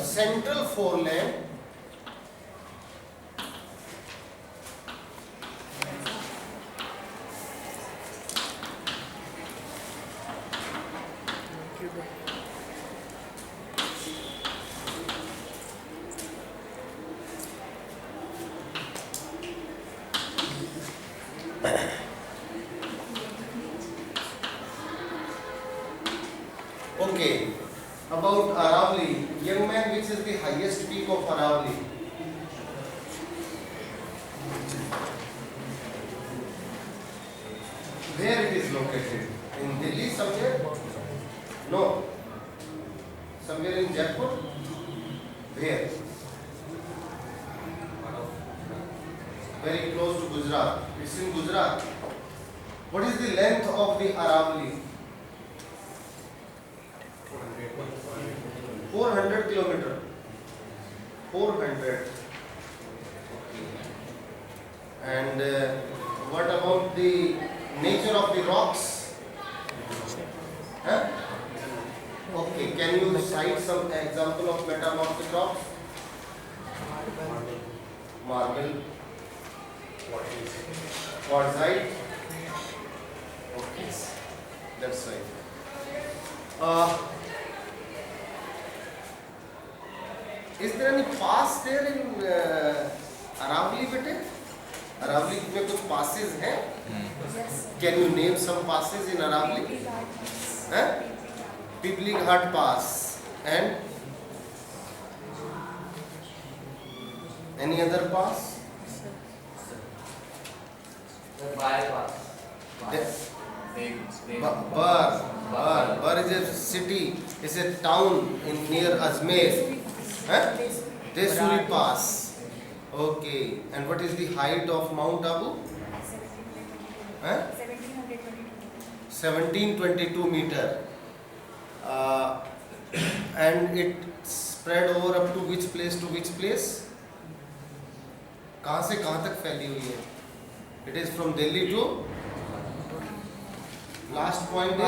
central foreland Okay, about Aravali, young man, which is the highest peak of Aravali? Where it is located? In Delhi somewhere? No. Somewhere in Jaipur? Where? Very close to Gujarat. It's in Gujarat. What is the length of the Aravali? 400 kilometer. 400. And what about the nature of the rocks? Huh? Okay, can you cite some example of metamorphic rocks? Marble. Quartzite. Okay, that's right. Is there any pass there in Aravali, bete? Aravali में कुछ passes हैं? Can you name some passes in Aravali? Huh? Pipli Ghat Pass and any other pass? Bar is a city, is a town in near Ajmer. Huh? Desuri Pass. Okay. And what is the height of Mount Abu? 1722 meter. And it spread over up to which place to which place? कहाँ से कहाँ तक फैली हुई है? It is from Delhi to last point is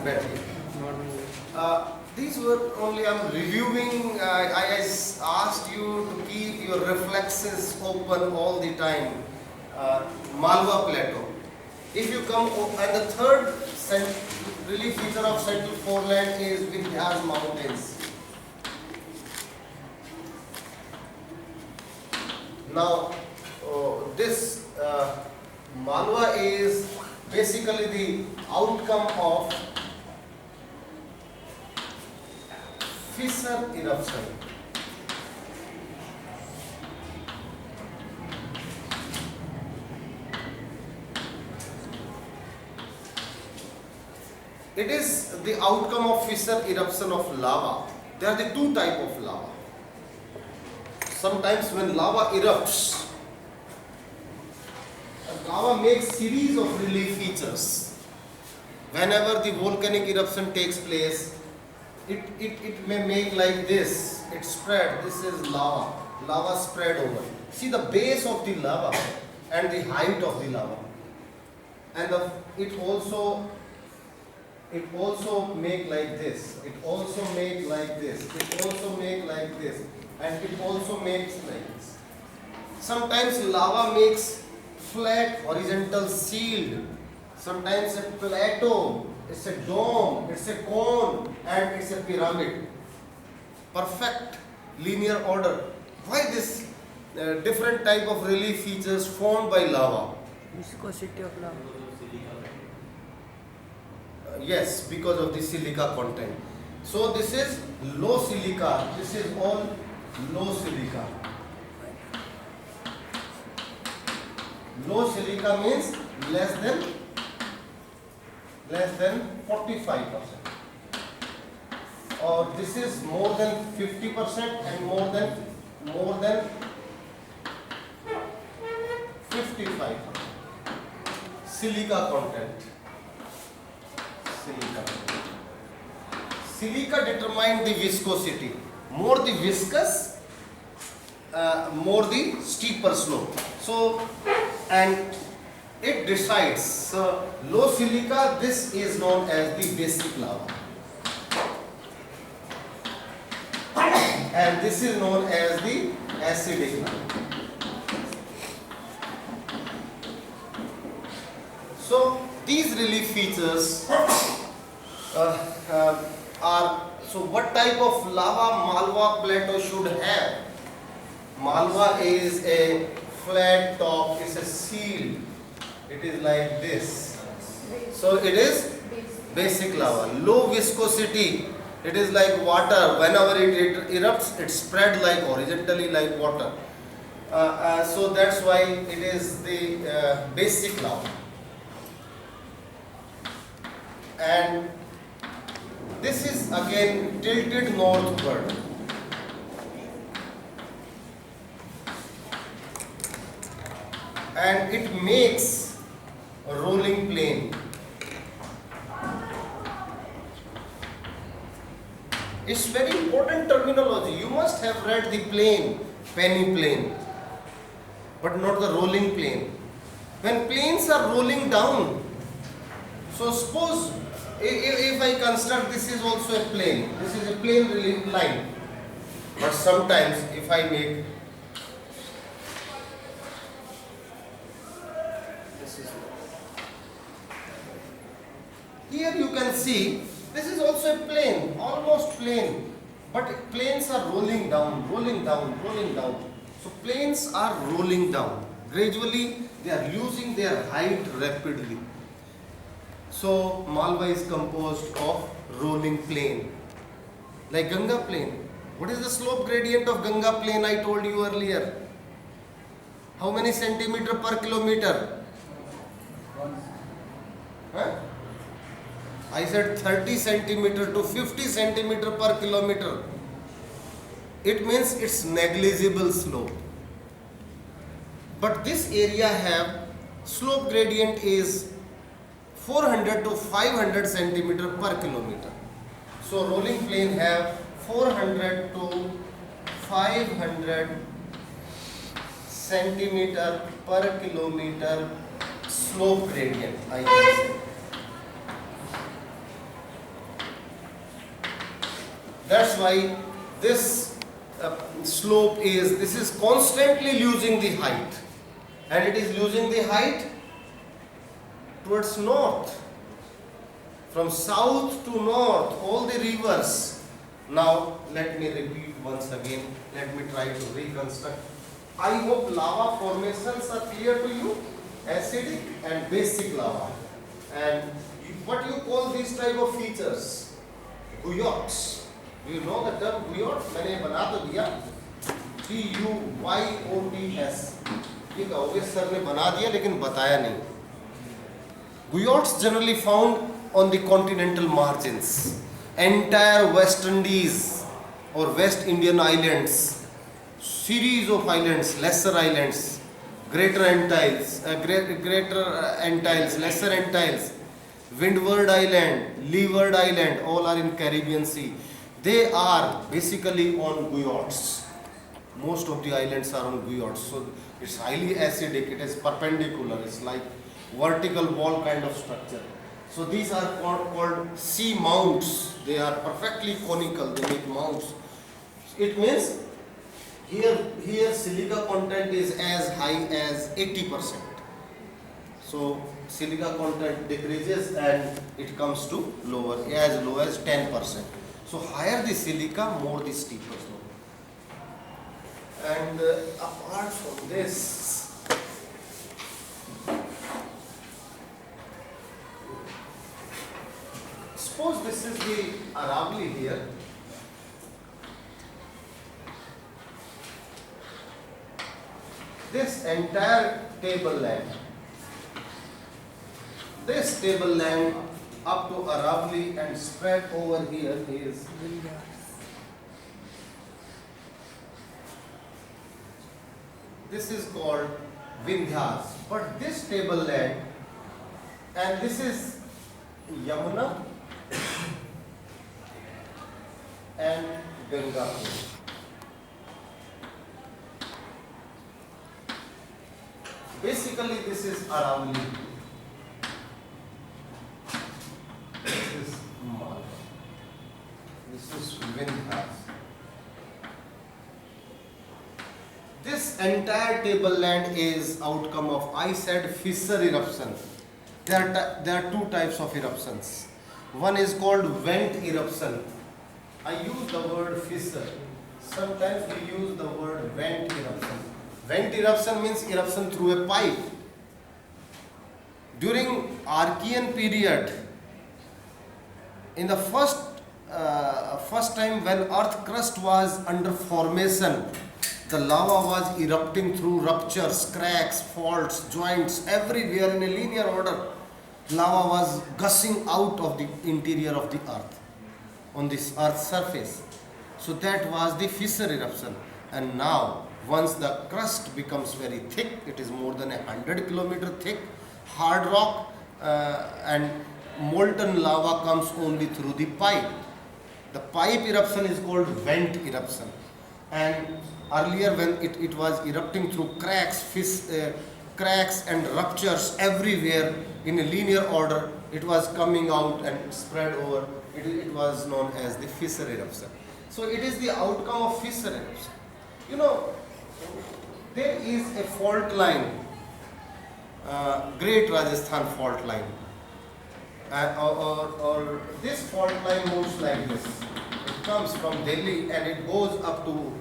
Battery. These were only I'm reviewing. I asked you to keep your reflexes open all the time. Malwa Plateau. If you come and the third relief feature of Central Foreland is Vindhyas Mountains. Now, this Malwa is basically the outcome of fissure eruption. It is the outcome of fissure eruption of lava. There are the two types of lava. Sometimes when lava erupts, lava makes series of relief features. Whenever the volcanic eruption takes place, it may make like this. It spread. This is lava. Lava spread over. See the base of the lava and the height of the lava. And it also make like this. It also make like this. It also make like this. And it also makes like this. Sometimes lava makes flat horizontal shield. Sometimes a plateau. It's a dome, it's a cone, and it's a pyramid. Perfect linear order. Why this different type of relief features formed by lava? Viscosity of lava. Yes, because of the silica content. So this is low silica. This is all low silica. Low silica means less than 45%. Or this is more than 50% and more than 55%. Silica content. Silica determine the viscosity. More the viscous, more the steeper slope. So, and it decides. So, low silica, this is known as the basic lava. and this is known as the acidic line. So these relief features are, so what type of lava Malwa plateau should have? Malwa is a flat top, it's a seal, it is like this. So it is basic lava. Low viscosity, it is like water. Whenever it erupts, it spread like horizontally like water. So that's why it is the basic lava. And this is again tilted northward. And it makes a rolling plain. It's very important terminology. You must have read the plain, penny plain, but not the rolling plain. When planes are rolling down, so suppose if I construct, this is also a plane. This is a plane relief line. But sometimes if I make this is here, you can see this is also a plane, almost plane. But planes are rolling down, rolling down, rolling down. So planes are rolling down. Gradually they are losing their height rapidly. So Malwa is composed of rolling plain, like Ganga plain. What is the slope gradient of Ganga plain? I told you earlier. How many centimeter per kilometer? Huh? I said 30 centimeter to 50 centimeter per kilometer. It means it's negligible slope. But this area have slope gradient is 400 to 500 centimeter per kilometer. So rolling plain have 400 to 500 centimeter per kilometer slope gradient, I can say. That's why this slope is, this is constantly losing the height, and it is losing the height towards north, from south to north, all the rivers. Now let me repeat once again, let me try to reconstruct. I hope lava formations are clear to you, acidic and basic lava. And what you call these type of features? Guyots. Do you know the term guyot? मैंने बना तो दिया, G-U-Y-O-T-S. ये कहोगे sir ने बना दिया लेकिन बताया नहीं. Guyots generally found on the continental margins, entire West Indies or West Indian islands, series of islands, lesser islands, greater Antilles, lesser Antilles, Windward Island, Leeward Island, all are in Caribbean Sea. They are basically on guyots. Most of the islands are on guyots. So it's highly acidic, it is perpendicular, it's like vertical wall kind of structure. So these are called sea mounts. They are perfectly conical, they make mounts. It means here silica content is as high as 80%. So silica content decreases and it comes to lower, as low as 10%. So higher the silica, more the steeper slope. And apart from this, suppose this is the Aravali here. This entire tableland, this tableland up to Aravali and spread over here is this is called Vindhyas. But this tableland, and this is Yamuna and Ganga. Basically this is Aravali. This is Malwa. This is Vindhyas. entire tableland is outcome of, I said, fissure eruption. There are two types of eruptions. One is called vent eruption. I use the word fissure. Sometimes we use the word vent eruption. Vent eruption means eruption through a pipe. During Archean period, in the first time when earth crust was under formation, the lava was erupting through ruptures, cracks, faults, joints, everywhere in a linear order. Lava was gushing out of the interior of the earth, on this earth's surface. So that was the fissure eruption. And now, once the crust becomes very thick, it is more than 100 kilometer thick, hard rock and molten lava comes only through the pipe. The pipe eruption is called vent eruption. And earlier when it was erupting through cracks and ruptures everywhere in a linear order, it was coming out and spread over. It was known as the fissure eruption. So it is the outcome of fissure eruption. You know, there is a fault line, Great Rajasthan fault line. Or this fault line moves like this. It comes from Delhi and it goes up to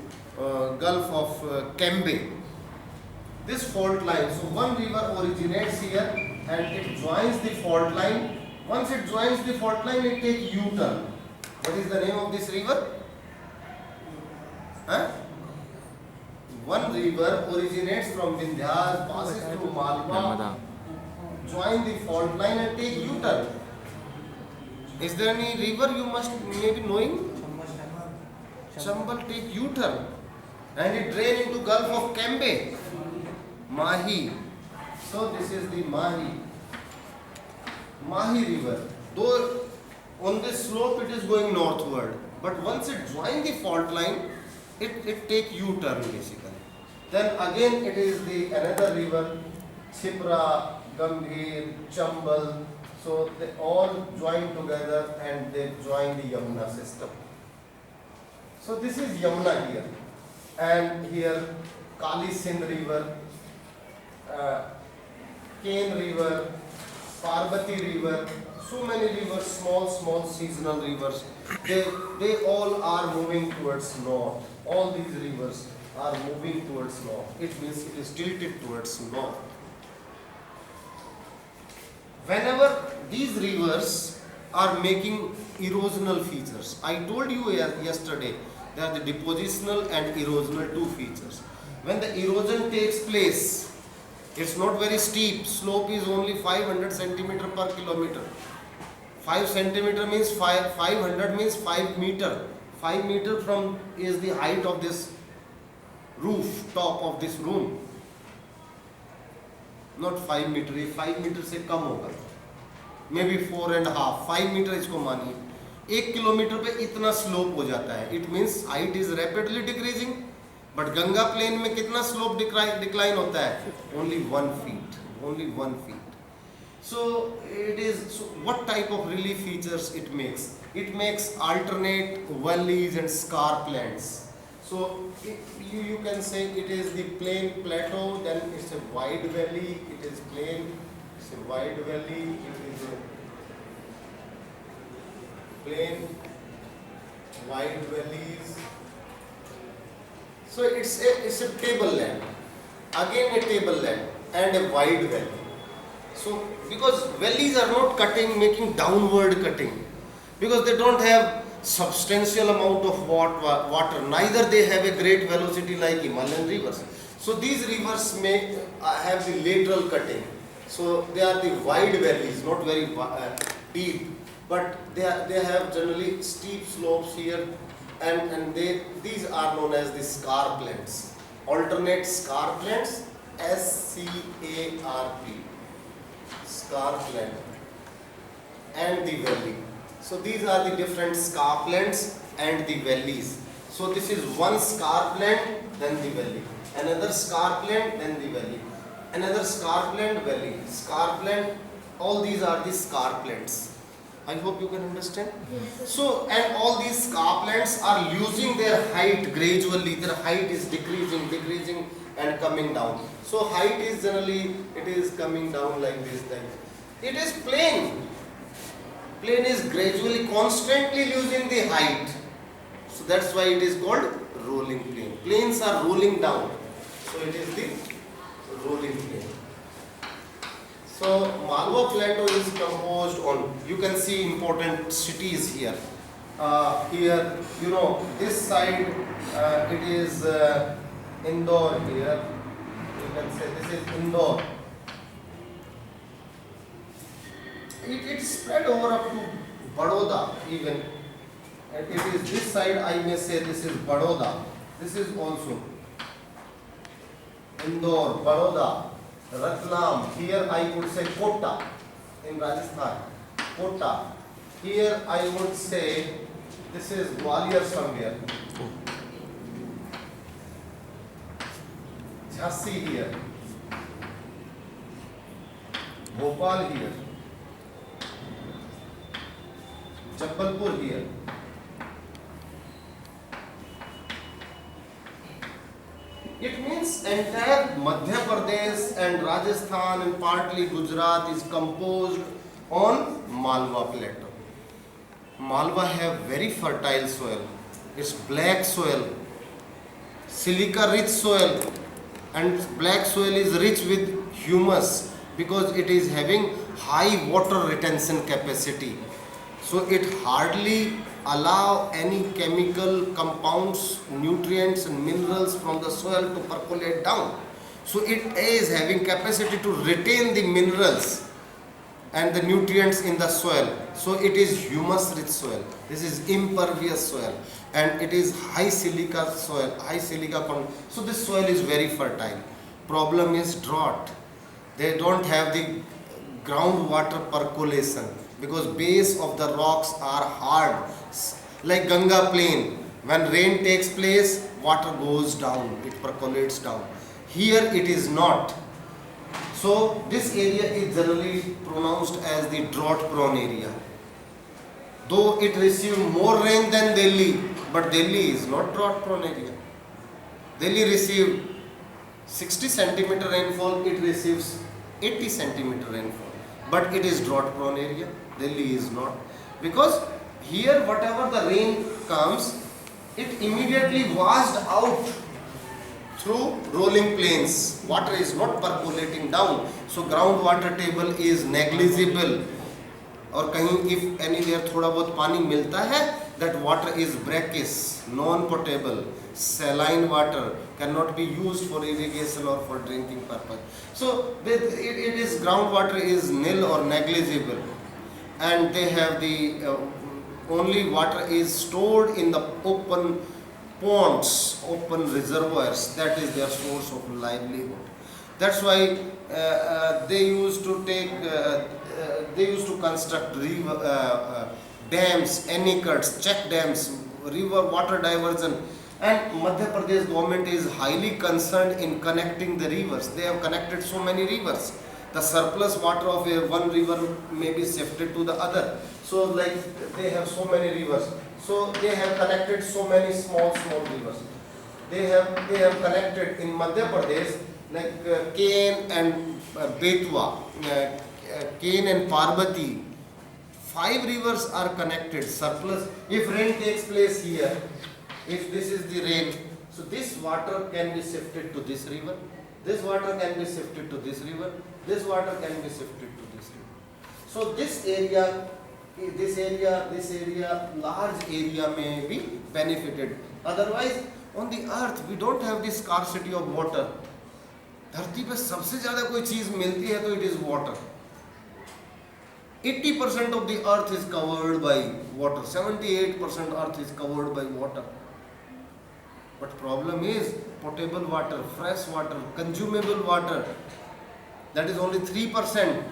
Gulf of Cambay. This fault line, so one river originates here and it joins the fault line. Once it joins the fault line, it takes U-turn. What is the name of this river? Huh? One river originates from Vindhyas, passes through Malwa, join the fault line and take U-turn. Is there any river you must maybe knowing? Chambal take U-turn and it drain into Gulf of Cambay, Mahi. So this is the Mahi river. Though on this slope it is going northward, but once it joins the fault line, it take U-turn basically. Then again it is the another river, Chipra, Gambhir, Chambal. So they all join together and they join the Yamuna system. So this is Yamuna here, and here Kali Sindh river, Ken river, Parvati river, so many rivers, small seasonal rivers. They all are moving towards north. All these rivers are moving towards north. It means it is tilted towards north. Whenever these rivers are making erosional features, I told you yesterday there are the depositional and erosional two features. When the erosion takes place, it's not very steep. Slope is only 500 centimeter per kilometer. 5 centimeter means 500 means 5 meter. 5 meter from is the height of this roof, top of this room. Not 5 meter, ये 5 meter से कम होगा, maybe 4.5, 5 meter इसको मानिए. 1 kilometre पे इतना slope हो जाता है. It means height is rapidly decreasing. But Ganga plain में कितना स्लोप डिक्लाइन होता है? Only 1 feet. Only 1 feet. So it is. So what type of relief features it makes? It makes alternate valleys and scarplands. So you can say it is the plain plateau, then it's a wide valley, it is plain, it's a wide valley, it is a plain, wide valleys. So it's a tableland, again a tableland and a wide valley. So because valleys are not cutting, making downward cutting, because they don't have substantial amount of water, neither they have a great velocity like Himalayan rivers. So these rivers may have the lateral cutting. So they are the wide valleys, not very deep, but they have generally steep slopes here, and these are known as the scarplands. Alternate scarplands, SCARP, scarpland, and the valley. So these are the different scarplands and the valleys. So this is one scarpland, then the valley. Another scarpland, then the valley. Another scarpland, valley. Scarpland, all these are the scarplands. I hope you can understand. Yes. So, and all these scarplands are losing their height gradually. Their height is decreasing, and coming down. So height is generally, it is coming down like this thing. It is plane. Plane is gradually, constantly losing the height. So that's why it is called rolling plane. Planes are rolling down. So it is the rolling plane. So Malwa Plateau is composed on, you can see important cities here. Here, you know, this side it is Indore here. You can say this is Indore. It spread over up to Baroda even. And it is this side, I may say this is Baroda. This is also Indore, Baroda, Ratlam. Here I would say Kota in Rajasthan. Kota. Here I would say this is Gwalior somewhere. Jhansi here. Bhopal here. Jabalpur here. It means entire Madhya Pradesh and Rajasthan and partly Gujarat is composed on Malwa Plateau. Malwa have very fertile soil. It's black soil, silica rich soil, and black soil is rich with humus because it is having high water retention capacity. So it hardly allow any chemical compounds, nutrients and minerals from the soil to percolate down. So it is having capacity to retain the minerals and the nutrients in the soil. So it is humus rich soil. This is impervious soil and it is high silica soil, high silica content. So this soil is very fertile. Problem is drought. They don't have the groundwater percolation because base of the rocks are hard, like Ganga plain. When rain takes place, water goes down, it percolates down. Here it is not. So this area is generally pronounced as the drought prone area. Though it receives more rain than Delhi, but Delhi is not drought prone area. Delhi receives 60 centimeter rainfall, it receives 80 centimeter rainfall. But it is drought prone area. Delhi is not. Because here whatever the rain comes, it immediately washed out through rolling plains. Water is not percolating down. So groundwater table is negligible. और कहीं if anywhere थोड़ा बहुत पानी मिलता है, that water is brackish, non-potable, saline water, cannot be used for irrigation or for drinking purpose. So it is groundwater is nil or negligible, and they have the only water is stored in the open ponds, open reservoirs. That is their source of livelihood. That's why they used to take. They used to construct river, dams, anicuts, check dams, river water diversion, and Madhya Pradesh government is highly concerned in connecting the rivers. They have connected so many rivers. The surplus water of one river may be shifted to the other. So like they have so many rivers. So they have connected so many small rivers. They have connected in Madhya Pradesh like Ken and Betwa. Ken and Parvati, 5 rivers are connected, surplus. If rain takes place here, if this is the rain, so this water can be shifted to this river, this water can be shifted to this river, this water can be shifted to this river. So this area, large area may be benefited. Otherwise, on the earth, we don't have the scarcity of water. धरती पे सबसे ज़्यादा कोई चीज़ मिलती है तो it is water. 80% of the earth is covered by water. 78% earth is covered by water. But problem is potable water, fresh water, consumable water. That is only 3%.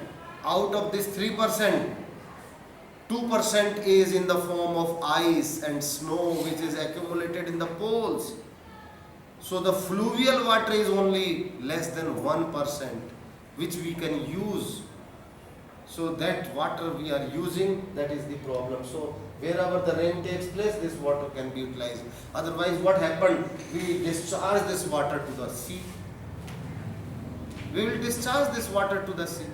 Out of this 3%, 2% is in the form of ice and snow which is accumulated in the poles. So the fluvial water is only less than 1% which we can use. So that water we are using, that is the problem. So wherever the rain takes place, this water can be utilized. Otherwise what happened? We discharge this water to the sea. We will discharge this water to the sea.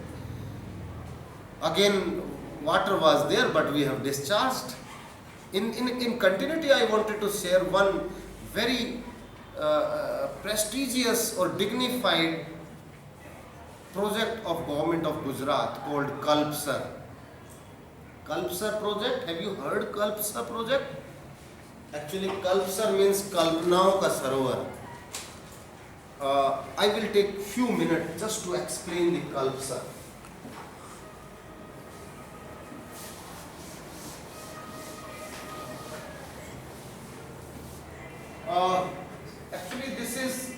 Again, water was there, but we have discharged. In continuity, I wanted to share one very prestigious or dignified project of government of Gujarat called Kalpsar. Kalpsar project, have you heard Kalpsar project? Actually, Kalpsar means Kalpnao ka Sarovar. I will take few minutes just to explain the Kalpsar. Actually, this is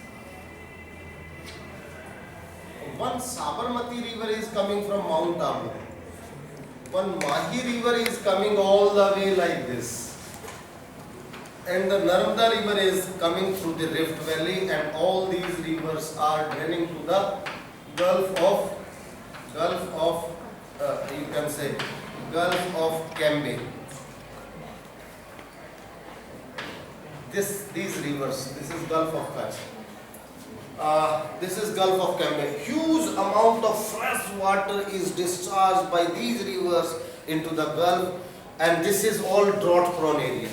one Sabarmati river is coming from Mount Abu. One Mahi river is coming all the way like this. And the Narmada river is coming through the Rift Valley, and all these rivers are draining to the Gulf of you can say Gulf of Cambay. These rivers, this is Gulf of Kutch. This is Gulf of Cambay. Huge amount of fresh water is discharged by these rivers into the Gulf, and this is all drought prone area.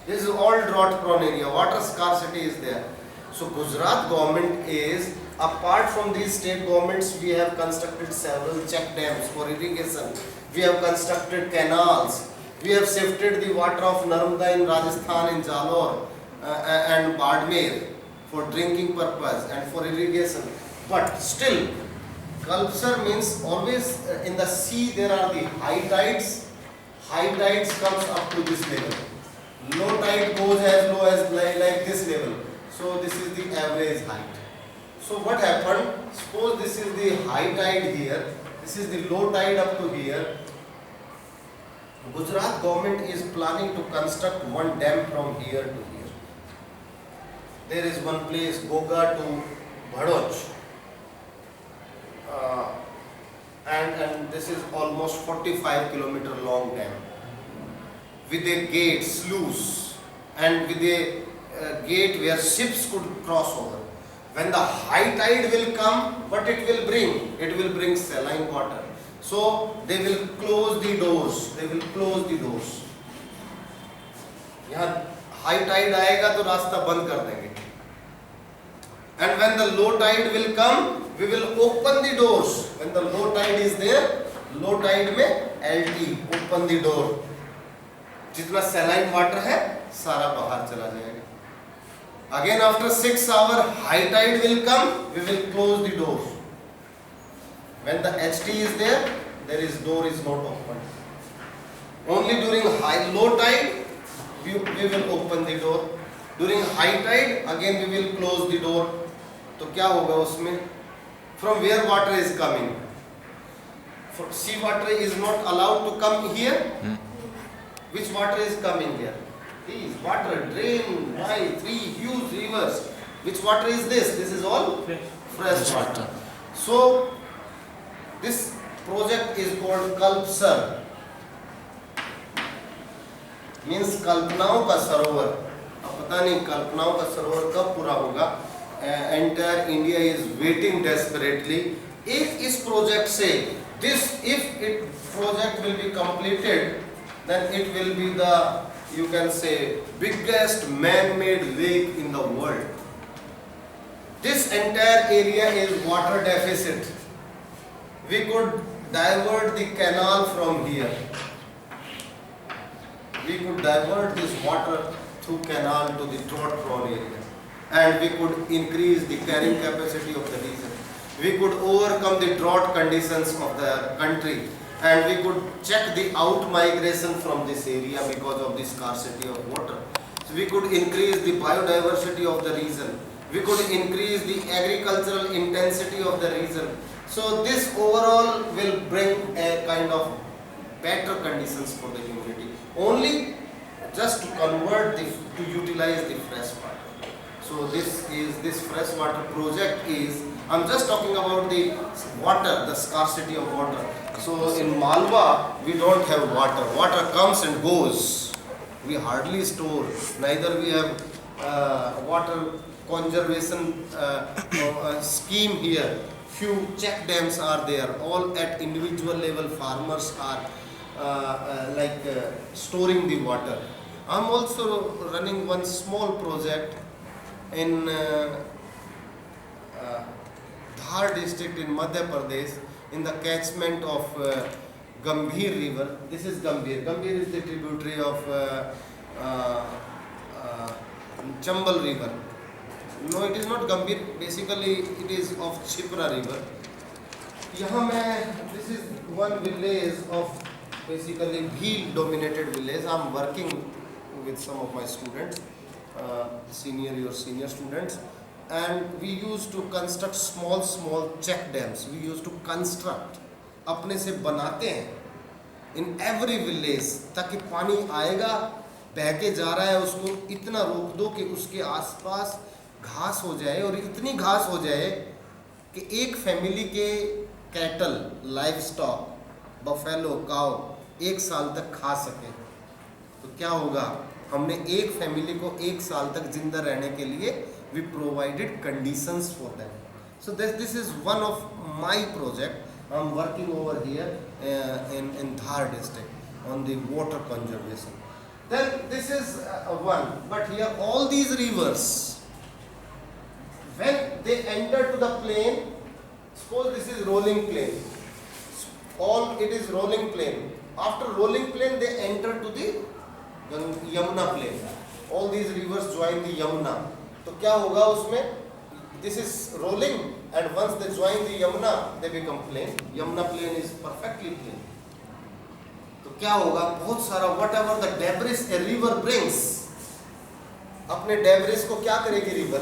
This is all drought prone area. Water scarcity is there. So Gujarat government is, apart from these state governments, we have constructed several check dams for irrigation. We have constructed canals. We have sifted the water of Narmada in Rajasthan, in Jalore and Badmer for drinking purpose and for irrigation. But still, Kalpsar means always in the sea there are the high tides. High tides comes up to this level. Low tide goes as low as like this level. So this is the average height. So what happened? Suppose this is the high tide here. This is the low tide up to here. Gujarat government is planning to construct one dam from here to here. There is one place, Goga to Bhadoch. And this is almost 45-kilometer long dam. With a gate, sluice, and with a gate where ships could cross over. When the high tide will come, what it will bring? It will bring saline water. So they will close the doors. They will close the doors. यहाँ high tide आएगा तो रास्ता बंद कर देंगे. And when the low tide will come, we will open the doors. When the low tide is there, low tide में LT, open the door. जितना saline water है, सारा बाहर चला जाएगा. Again after 6 hours, high tide will come, we will close the doors. When the HT is there, door is not open. Only during low tide, we will open the door. During high tide, again we will close the door. तो क्या होगा उसमें? From where water is coming? Sea water is not allowed to come here. Which water is coming here? These water drain by 3 huge rivers. Which water is this? This is all fresh water. So this project is called Kalpsar. Means कल्पनाओं का सरोवर. अब पता नहीं कल्पनाओं का सरोवर कब पूरा होगा. Entire India is waiting desperately. If इस project से if it project will be completed, then it will be the, you can say, biggest man-made lake in the world. This entire area is water deficit. We could divert the canal from here. We could divert this water through canal to the drought-prone area, and we could increase the carrying capacity of the region. We could overcome the drought conditions of the country, and we could check the out migration from this area because of the scarcity of water. So we could increase the biodiversity of the region. We could increase the agricultural intensity of the region. So this overall will bring a kind of better conditions for the humanity. Only just to convert to utilize the fresh water. So this freshwater project is, I'm just talking about the water, the scarcity of water. So in Malwa, we don't have water. Water comes and goes. We hardly store. Neither we have water conservation scheme here. Few check dams are there. All at individual level, farmers are storing the water. I'm also running one small project in Dhar district in Madhya Pradesh, in the catchment of Gambhir river. This is Gambhir. Gambhir is the tributary of Chambal river. No, it is not Gambhir. Basically, it is of Chipra river. यहाँ मैं, this is one village of basically Bhil dominated village. I'm working with some of my students, senior students, and we used to construct small check dams. We used to construct, अपने से बनाते हैं in every village, ताकि पानी आएगा, बह के जा रहा है, उसको इतना रोक दो कि उसके आसपास घास हो जाए, और इतनी घास हो जाए कि एक फैमिली के कैटल, लाइव स्टॉक, बफेलो, काव 1 साल तक खा सके. तो क्या होगा, हमने एक फैमिली को 1 साल तक जिंदा रहने के लिए we provided conditions for them. So this is one of my project. I'm working over here in Dhar district on the water conservation. Then this is one, but here all these rivers, when they enter to the plain, suppose this is rolling plain, it is rolling plain. After rolling plain, they enter to the Yamuna plain. All these rivers join the Yamuna. तो क्या होगा उसमें, this is rolling, and once they join the Yamuna, they become plain. Yamuna plain is perfectly plain. तो क्या होगा, बहुत सारा whatever the debris a river brings, अपने debris को क्या करेगी river,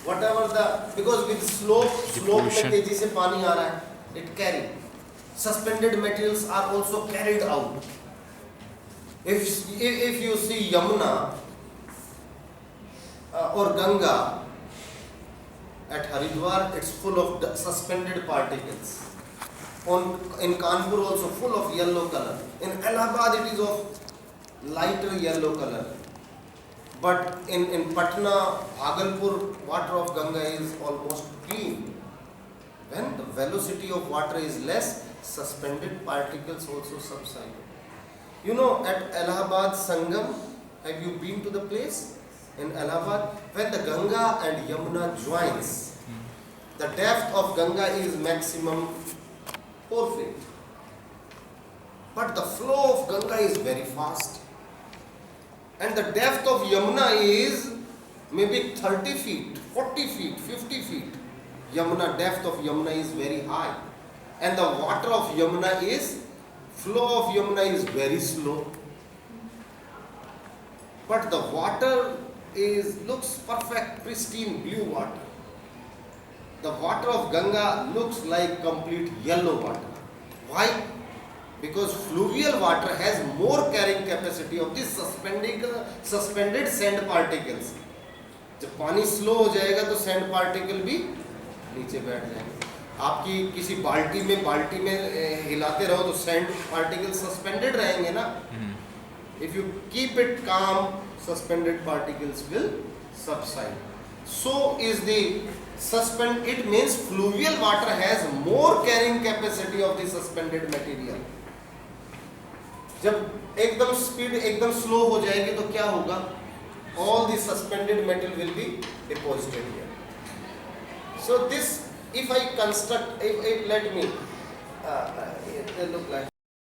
whatever the, because with slope में तेजी से पानी आ रहा है, it carry. Suspended materials are also carried out. If you see Yamuna or Ganga at Haridwar, it's full of suspended particles. In Kanpur also full of yellow color. In Allahabad it is of lighter yellow color. But in Patna, Bhagalpur, water of Ganga is almost clean. When the velocity of water is less, suspended particles also subside. You know, at Allahabad Sangam, have you been to the place? In Allahabad, when the Ganga and Yamuna joins, the depth of Ganga is maximum 4 feet. But the flow of Ganga is very fast. And the depth of Yamuna is maybe 30 feet, 40 feet, 50 feet. Depth of Yamuna is very high. And the water of Yamuna is, flow of Yamuna is very slow. But the water looks perfect, pristine blue water. The water of Ganga looks like complete yellow water. Why? Because fluvial water has more carrying capacity of these suspended sand particles. जब पानी slow हो जाएगा तो sand particle भी नीचे बैठ जाएंगे. आपकी किसी बाल्टी में हिलाते रहो तो सैंड पार्टिकल सस्पेंडेड रहेंगे ना. If you keep it calm, suspended particles will subside. So is the it means fluvial water has more carrying capacity of the suspended material. जब एकदम स्पीड एकदम स्लो हो जाएगी तो क्या होगा, all the suspended metal will be deposited here. So this, if I construct, let me look like